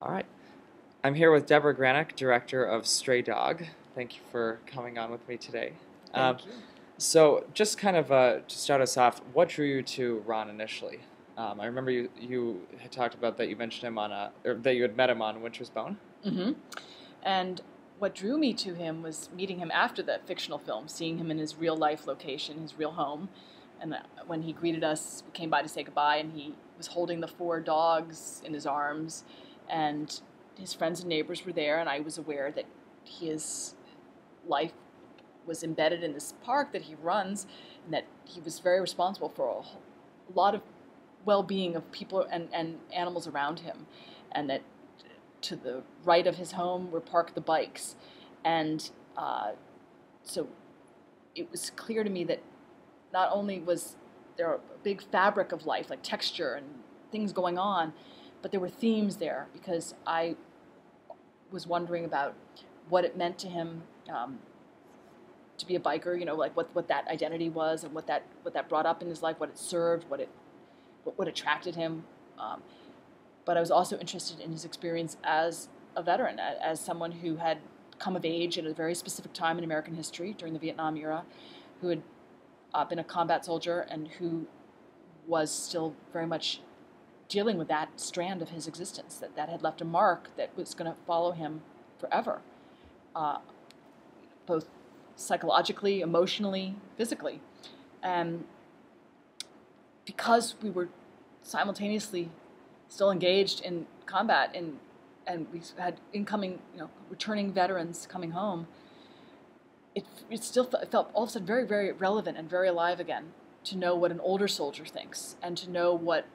All right. I'm here with Debra Granik, director of Stray Dog. Thank you for coming on with me today. Thank you. So, just kind of to start us off, what drew you to Ron initially? I remember you had talked about that you mentioned him or that you had met him on Winter's Bone. Mm-hmm. And what drew me to him was meeting him after that fictional film, seeing him in his real life location, his real home. And when he greeted us, we came by to say goodbye, and he was holding the 4 dogs in his arms, and his friends and neighbors were there, and I was aware that his life was embedded in this park that he runs, and that he was very responsible for a lot of well-being of people and animals around him, and that to the right of his home were parked the bikes. And so it was clear to me that not only was there a big fabric of life, like texture and things going on, but there were themes there, because I was wondering about what it meant to him to be a biker, like what that identity was, and what that brought up in his life, what it served, what attracted him. But I was also interested in his experience as a veteran, as someone who had come of age at a very specific time in American history during the Vietnam era, who had been a combat soldier and who was still very much dealing with that strand of his existence, that had left a mark that was going to follow him forever, both psychologically, emotionally, physically. And because we were simultaneously still engaged in combat, and we had incoming, returning veterans coming home, it still felt all of a sudden very, very relevant and very alive again to know what an older soldier thinks, and to know what,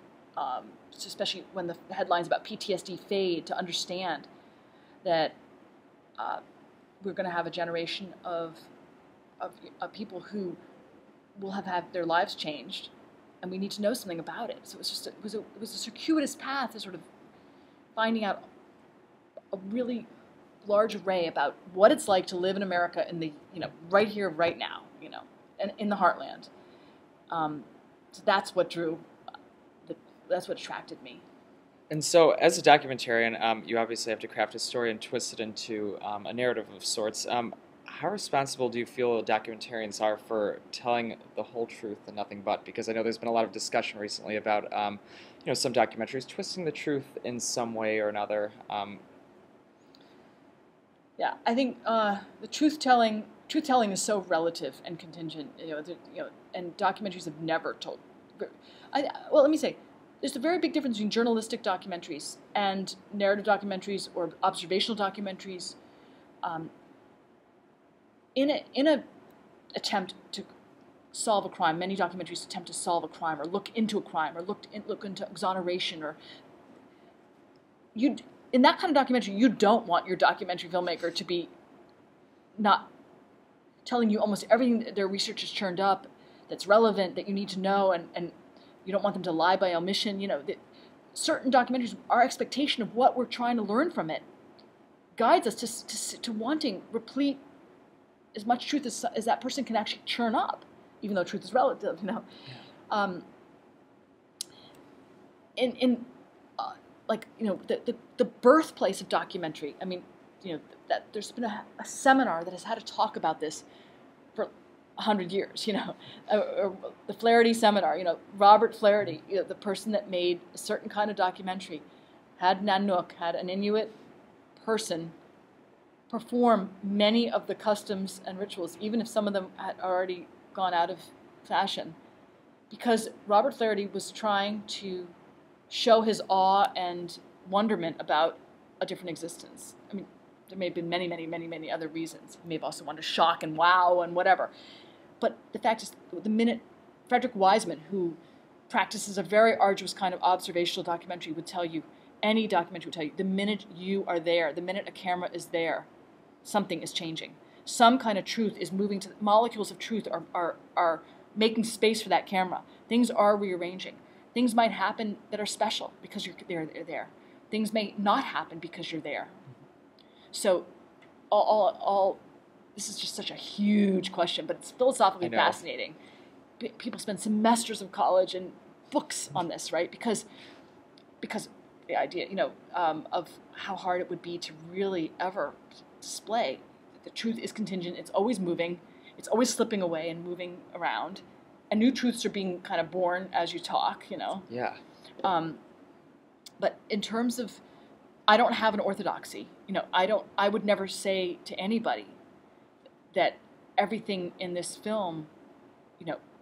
especially when the headlines about PTSD fade, to understand that we're going to have a generation of people who will have had their lives changed, and we need to know something about it. So it was a circuitous path to sort of finding out a really large array about what it's like to live in America in the right here, right now, and in the heartland. So that's what that's what attracted me. And so, as a documentarian, you obviously have to craft a story and twist it into a narrative of sorts. How responsible do you feel documentarians are for telling the whole truth and nothing but? Because I know there's been a lot of discussion recently about, some documentaries twisting the truth in some way or another. Yeah, I think the truth telling is so relative and contingent. And documentaries have never told. Well, let me say, there's a very big difference between journalistic documentaries and narrative documentaries or observational documentaries. In a attempt to solve a crime, many documentaries attempt to solve a crime or look into a crime or look into exoneration, or in that kind of documentary, you don't want your documentary filmmaker to be not telling you almost everything that their research has churned up that's relevant, that you need to know, and you don't want them to lie by omission. Certain documentaries, our expectation of what we're trying to learn from it guides us to wanting replete as much truth as that person can actually churn up, even though truth is relative. Yeah. The birthplace of documentary. I mean, that there's been a seminar that has had a talk about this for 100 years. The Flaherty seminar. Robert Flaherty, the person that made a certain kind of documentary, had Nanook, had an Inuit person perform many of the customs and rituals, even if some of them had already gone out of fashion, because Robert Flaherty was trying to show his awe and wonderment about a different existence. I mean, there may have been many, many, many, many other reasons. He may have also wanted to shock and wow and whatever. But the fact is, the minute Frederick Wiseman, who practices a very arduous kind of observational documentary, would tell you, any documentary would tell you, the minute you are there, the minute a camera is there, something is changing. Some kind of truth is moving to, molecules of truth are making space for that camera. Things are rearranging. Things might happen that are special because they're there. Things may not happen because you're there. So all this is just such a huge question, but it's philosophically fascinating. People spend semesters of college and books on this, right? Because the idea, of how hard it would be to really ever display that the truth is contingent. It's always moving. It's always slipping away and moving around. And new truths are being kind of born as you talk, Yeah. But in terms of, I don't have an orthodoxy. I would never say to anybody that everything in this film,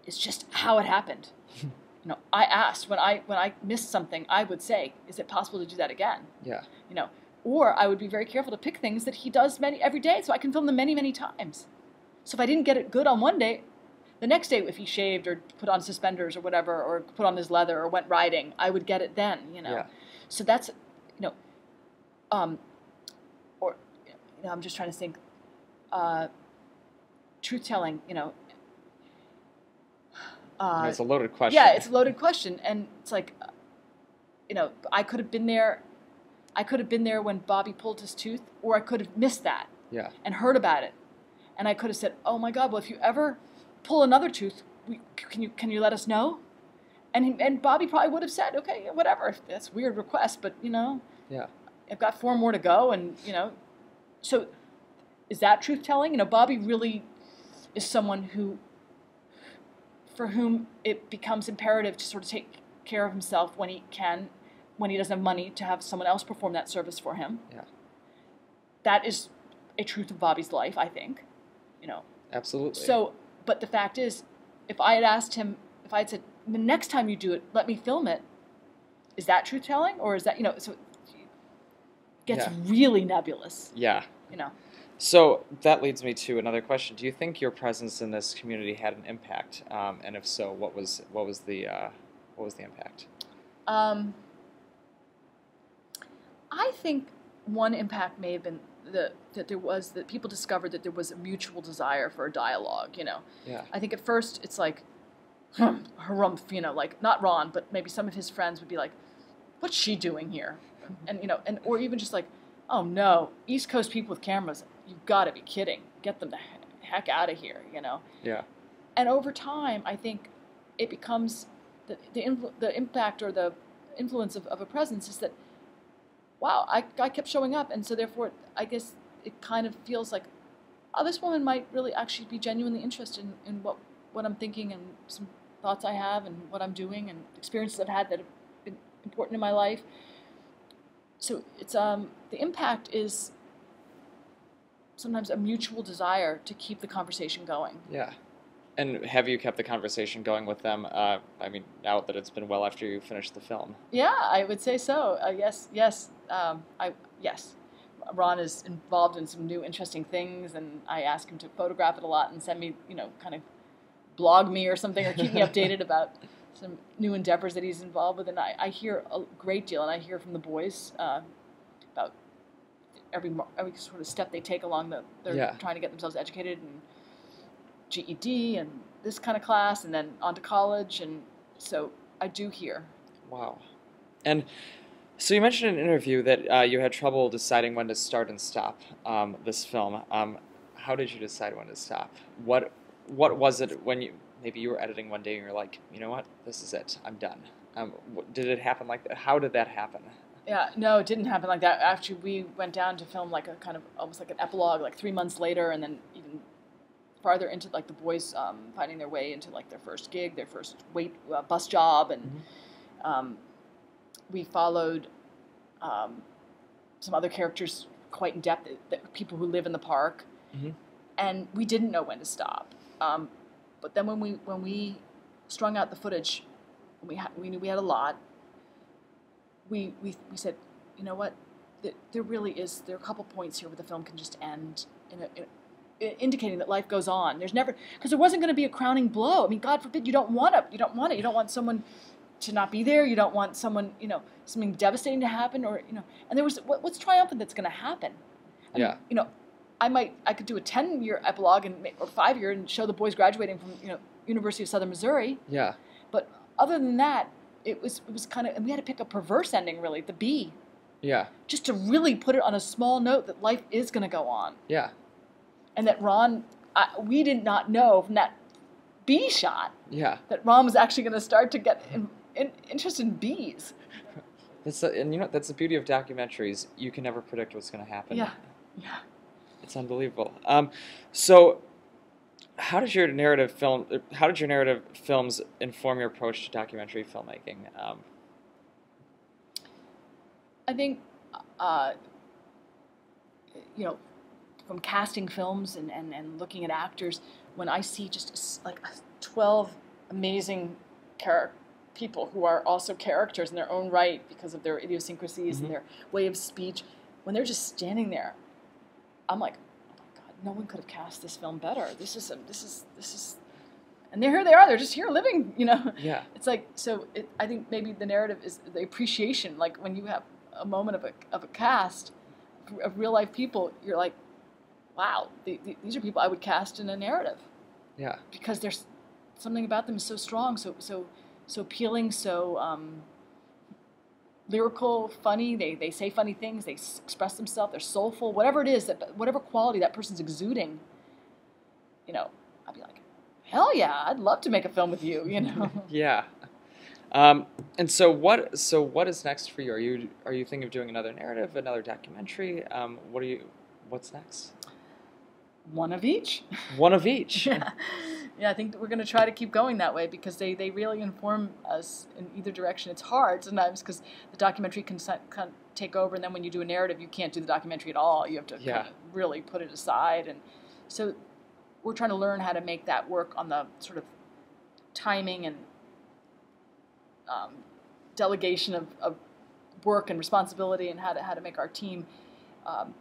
is just how it happened. I asked when I missed something, I would say, is it possible to do that again? Yeah. Or I would be very careful to pick things that he does every day, so I can film them many, many times. So if I didn't get it good on one day, the next day, if he shaved or put on suspenders or whatever, or put on his leather or went riding, I would get it then. Yeah. So that's, or I'm just trying to think. Truth telling, It's a loaded question. Yeah, it's a loaded question, and it's like, I could have been there. I could have been there when Bobby pulled his tooth, or I could have missed that. Yeah. And heard about it, and I could have said, "Oh my God! Well, if you ever pull another tooth, can you let us know?" And Bobby probably would have said, "Okay, whatever. That's a weird request, but Yeah. I've got 4 more to go, and so is that truth telling? Bobby really is someone for whom it becomes imperative to sort of take care of himself when he doesn't have money to have someone else perform that service for him. Yeah. That is a truth of Bobby's life, I think. Absolutely. So, but the fact is, if I had said, the next time you do it, let me film it, is that truth telling? Or is that, so it gets really nebulous. Yeah. So that leads me to another question. Do you think your presence in this community had an impact? And if so, what was the impact? I think one impact may have been that people discovered that there was a mutual desire for a dialogue. Yeah. I think at first it's like, harumph, like not Ron, but maybe some of his friends would be like, "What's she doing here?" And or even just like, "Oh no, East Coast people with cameras, you've got to be kidding. Get them the heck out of here," Yeah. And over time, I think it becomes the impact or the influence of a presence is that, wow, I kept showing up, and so therefore, I guess it kind of feels like, oh, this woman might really actually be genuinely interested in what I'm thinking and some thoughts I have and what I'm doing and experiences I've had that have been important in my life. So it's the impact is sometimes a mutual desire to keep the conversation going. Yeah. And have you kept the conversation going with them? Now that it's been well after you finished the film. Yeah, I would say so. Yes. Yes. Ron is involved in some new interesting things, and I ask him to photograph it a lot and send me, kind of blog me or something, or keep me updated about some new endeavors that he's involved with. And I hear a great deal, and I hear from the boys about every sort of step they take along they're trying to get themselves educated and GED and this kind of class, and then on to college, and so I do hear. Wow. And so you mentioned in an interview that you had trouble deciding when to start and stop this film. How did you decide when to stop? What was it when maybe you were editing one day and you're like, you know what, this is it, I'm done. Did it happen like that? How did that happen? Yeah, no, it didn't happen like that. Actually, we went down to film like a kind of almost like an epilogue, like 3 months later, and then even farther into like the boys finding their way into like their first gig, their first bus job, and we followed some other characters quite in depth, people who live in the park, and we didn't know when to stop. But then when we strung out the footage, we knew we had a lot. We said, you know what, there are a couple points here where the film can just end indicating that life goes on. There's never, because there wasn't going to be a crowning blow. I mean, God forbid, you don't want it. You don't want someone to not be there. You don't want someone, something devastating to happen, or And there was what's triumphant that's going to happen. And, I could do a 10-year epilogue or 5-year and show the boys graduating from University of Southern Missouri. Yeah. But other than that, it was kind of, and we had to pick a perverse ending, really, the B. Yeah. Just to really put it on a small note that life is going to go on. Yeah. And that Ron, we did not know from that bee shot that Ron was actually going to start to get interested in bees. And you know that's the beauty of documentaries. You can never predict what's going to happen. Yeah, yeah. It's unbelievable. So, how did your narrative films inform your approach to documentary filmmaking? I think, you know, from casting films and looking at actors, when I see just like 12 amazing people who are also characters in their own right because of their idiosyncrasies and their way of speech, when they're just standing there, I'm like, oh my God, no one could have cast this film better. This is, and here they are. They're just here living, you know. Yeah. It's like, so I think maybe the narrative is the appreciation. Like when you have a moment of a cast of real life people, you're like, wow, these are people I would cast in a narrative. Yeah. Because there's something about them is so strong, so appealing, so lyrical, funny. They say funny things. They express themselves. They're soulful. Whatever it is, whatever quality that person's exuding, you know, I'd be like, hell yeah, I'd love to make a film with you. You know. Yeah. And so what is next for you? Are you thinking of doing another narrative, another documentary? What's next? One of each. One of each. Yeah. Yeah, I think that we're going to try to keep going that way because they really inform us in either direction. It's hard sometimes because the documentary can take over, and then when you do a narrative, you can't do the documentary at all. You have to kind of really put it aside. And so we're trying to learn how to make that work on the sort of timing and delegation of work and responsibility, and how to make our team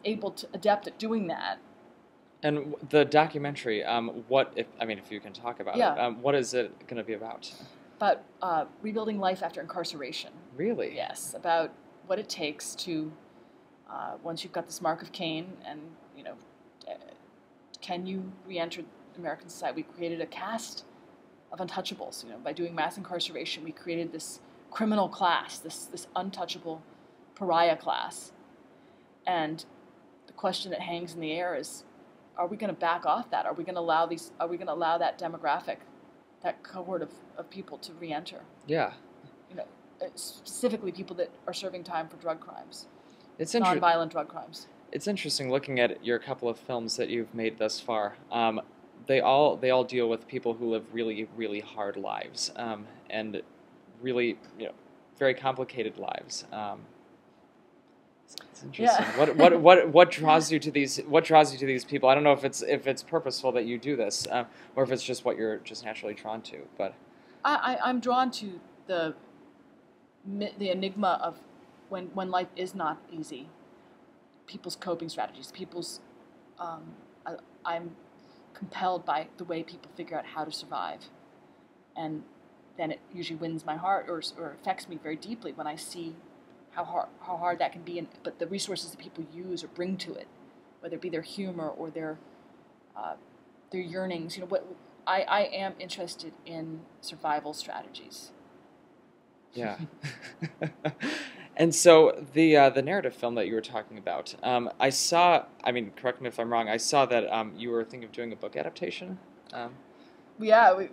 able to adept at doing that. And the documentary, if you can talk about it, what is it going to be about? About rebuilding life after incarceration. Really? Yes, about what it takes to, once you've got this mark of Cain, and, you know, can you re-enter American society? We created a caste of untouchables. You know, by doing mass incarceration, we created this criminal class, this untouchable pariah class. And the question that hangs in the air is, are we going to back off that? Are we going to allow that demographic, that cohort of people to re-enter? Yeah. You know, specifically people that are serving time for drug crimes. It's nonviolent drug crimes. It's interesting looking at your couple of films that you've made thus far. They all deal with people who live really, really hard lives, and really, you know, very complicated lives. It's interesting. Yeah. What draws you to these? What draws you to these people? I don't know if it's purposeful that you do this, or if it's just what you're just naturally drawn to. But I'm drawn to the enigma of when life is not easy. People's coping strategies. I'm compelled by the way people figure out how to survive, and then it usually wins my heart or affects me very deeply when I see how hard that can be, but the resources that people use or bring to it, whether it be their humor or their yearnings. You know, what I am interested in survival strategies. Yeah. And so the narrative film that you were talking about, I saw. I mean, correct me if I'm wrong. I saw that you were thinking of doing a book adaptation. Yeah, we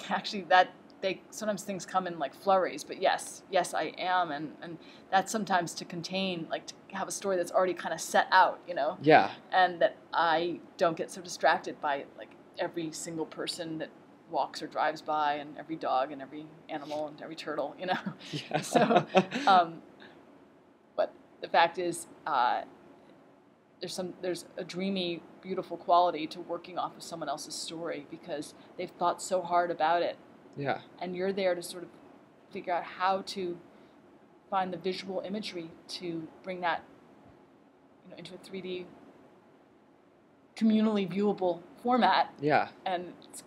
actually they sometimes things come in like flurries, but yes, I am, and that's sometimes to contain, like to have a story that's already kind of set out, you know. Yeah. And that I don't get so distracted by like every single person that walks or drives by, and every dog and every animal and every turtle, you know. Yeah. So, but the fact is, there's a dreamy, beautiful quality to working off of someone else's story because they've thought so hard about it. Yeah. And you're there to sort of figure out how to find the visual imagery to bring that, you know, into a 3D, communally viewable format. Yeah. And it's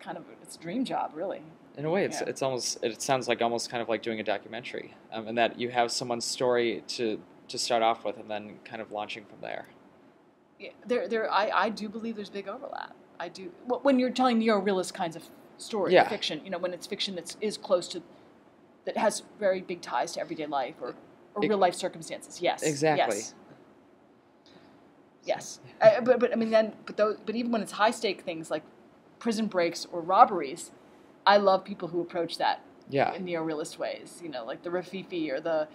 a dream job, really. In a way, it sounds like almost kind of like doing a documentary, and that you have someone's story to start off with, and then kind of launching from there. Yeah, I do believe there's big overlap. I do. When you're telling neo-realist kinds of story, fiction, you know, when it's fiction that is close to, that has very big ties to everyday life or real life circumstances. Yes. Exactly. Yes. But I mean but even when it's high stake things like prison breaks or robberies, I love people who approach that in neo-realist ways. You know, like the Rafifi or the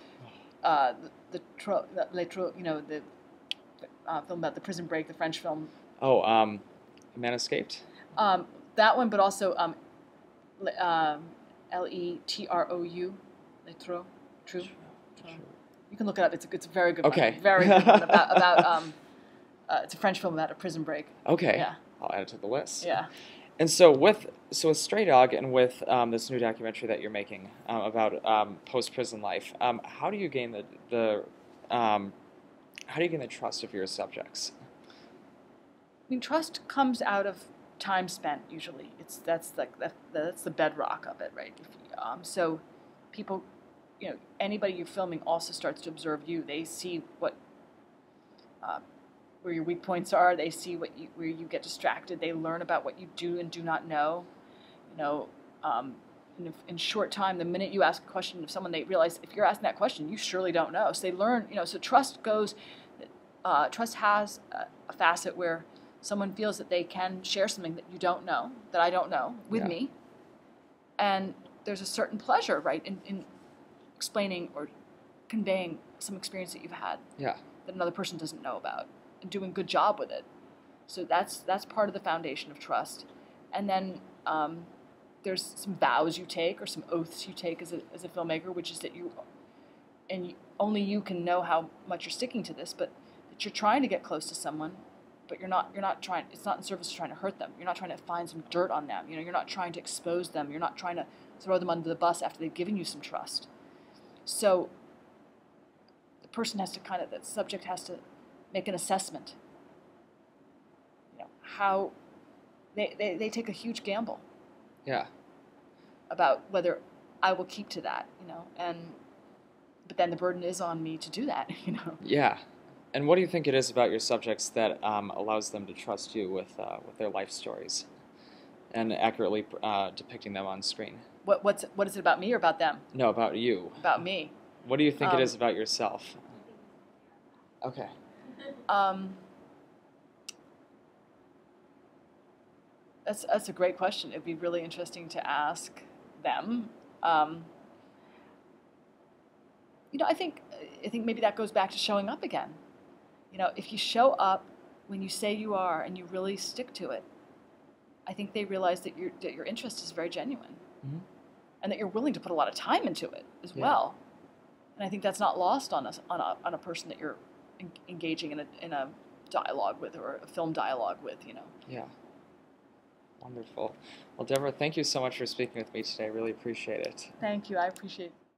the film about the prison break, the French film. Oh, A Man Escaped? That one, but also Letrou, Letrou, True. You can look it up. It's a very good Okay. one. Very good one about it's a French film about a prison break. Okay. Yeah. I'll add it to the list. Yeah. And so with Stray Dog and with this new documentary that you're making about post-prison life, how do you gain the trust of your subjects? I mean, trust comes out of time spent. Usually, that's the bedrock of it, right? So, people, anybody you're filming also starts to observe you. They see where your weak points are. They see where you get distracted. They learn about what you do and do not know. In short time, the minute you ask a question of someone, they realize if you're asking that question, you surely don't know. So they learn. So trust goes. Trust has a facet where someone feels that they can share something that you don't know, that I don't know, with me. And there's a certain pleasure, right, in explaining or conveying some experience that you've had that another person doesn't know about, and doing a good job with it. So that's part of the foundation of trust. And then there's some vows you take or some oaths you take as a filmmaker, which is that only you can know how much you're sticking to this, but that you're trying to get close to someone, but you're not trying. It's not in service of trying to hurt them. You're not trying to find some dirt on them. You're not trying to expose them. You're not trying to throw them under the bus after they've given you some trust. So the person has to the subject has to make an assessment. How they take a huge gamble. Yeah. About whether I will keep to that, but then the burden is on me to do that, Yeah. And what do you think it is about your subjects that allows them to trust you with their life stories and accurately depicting them on screen? What is it about me or about them? No, about you. About me. What do you think it is about yourself? Okay. That's a great question. It'd be really interesting to ask them. I think maybe that goes back to showing up again. If you show up when you say you are and you really stick to it, I think they realize that your interest is very genuine, and that you're willing to put a lot of time into it as well. And I think that's not lost on a person that you're engaging in a dialogue with or a film dialogue with. Yeah. Wonderful. Well, Debra, thank you so much for speaking with me today. I really appreciate it. Thank you. I appreciate it.